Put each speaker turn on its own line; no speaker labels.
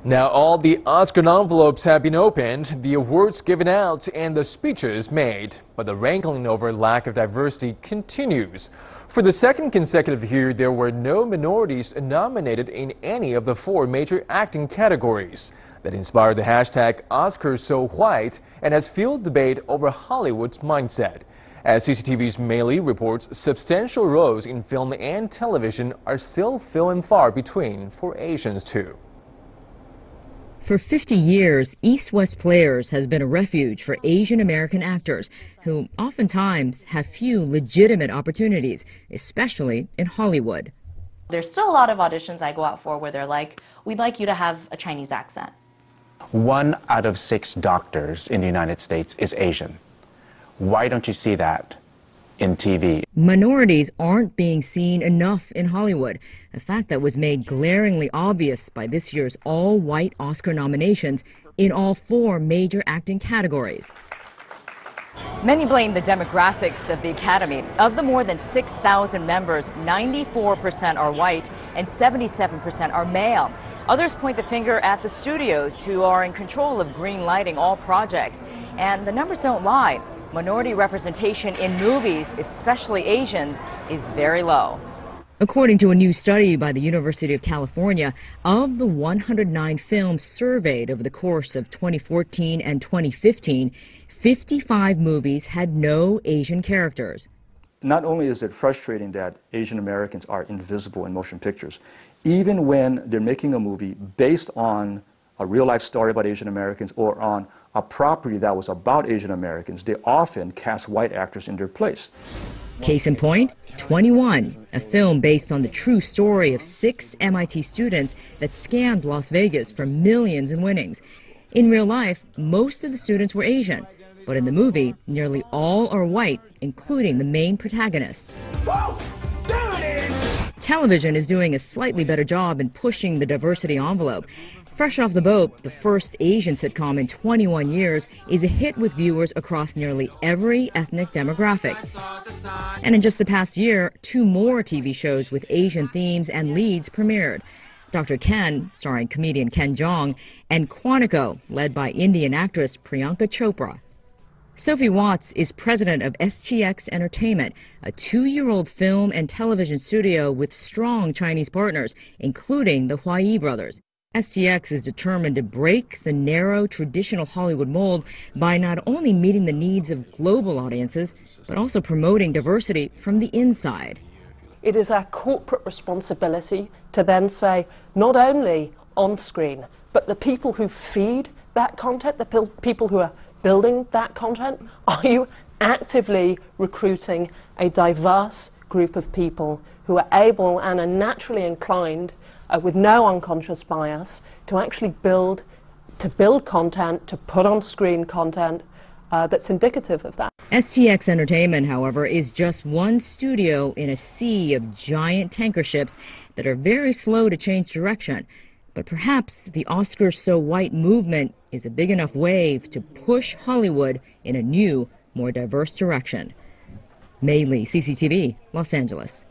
Now all the Oscar envelopes have been opened, the awards given out, and the speeches made. But the wrangling over lack of diversity continues. For the second consecutive year, there were no minorities nominated in any of the 4 major acting categories. That inspired the hashtag #OscarsSoWhite and has fueled debate over Hollywood's mindset. As CCTV's Mei Li reports, substantial roles in film and television are still few and far between for Asians too.
For 50 years, East West Players has been a refuge for Asian American actors who oftentimes have few legitimate opportunities, especially in Hollywood.
There's still a lot of auditions I go out for where they're like, we'd like you to have a Chinese accent.
1 out of 6 doctors in the United States is Asian. Why don't you see that in TV?
Minorities aren't being seen enough in Hollywood, a fact that was made glaringly obvious by this year's all-white Oscar nominations in all 4 major acting categories. Many blame the demographics of the Academy. Of the more than 6,000 members, 94% are white and 77% are male. Others point the finger at the studios, who are in control of green-lighting all projects. And the numbers don't lie. Minority representation in movies, especially Asians, is very low. According to a new study by the University of California, of the 109 films surveyed over the course of 2014 and 2015, 55 movies had no Asian characters.
Not only is it frustrating that Asian Americans are invisible in motion pictures, even when they're making a movie based on a real-life story about Asian Americans or on a property that was about Asian Americans, they often cast white actors in their place.
Case in point, 21, a film based on the true story of 6 MIT students that scammed Las Vegas for millions in winnings. In real life, most of the students were Asian, but in the movie, nearly all are white, including the main protagonists.
Whoa, there it is!
Television is doing a slightly better job in pushing the diversity envelope. Fresh Off the Boat, the first Asian sitcom in 21 years, is a hit with viewers across nearly every ethnic demographic. And in just the past year, 2 more TV shows with Asian themes and leads premiered. Dr. Ken, starring comedian Ken Jeong, and Quantico, led by Indian actress Priyanka Chopra. Sophie Watts is president of STX Entertainment, a 2-year-old film and television studio with strong Chinese partners, including the Huayi brothers. STX is determined to break the narrow, traditional Hollywood mold by not only meeting the needs of global audiences, but also promoting diversity from the inside.
It is our corporate responsibility to then say, not only on screen, but the people who feed that content, the people who are building that content, are you actively recruiting a diverse group of people who are able and are naturally inclined with no unconscious bias to actually build content, to put on screen content that's indicative of that.
STX Entertainment, however, is just one studio in a sea of giant tanker ships that are very slow to change direction. But perhaps the #OscarsSoWhite movement is a big enough wave to push Hollywood in a new, more diverse direction. Mei Li, CCTV, Los Angeles.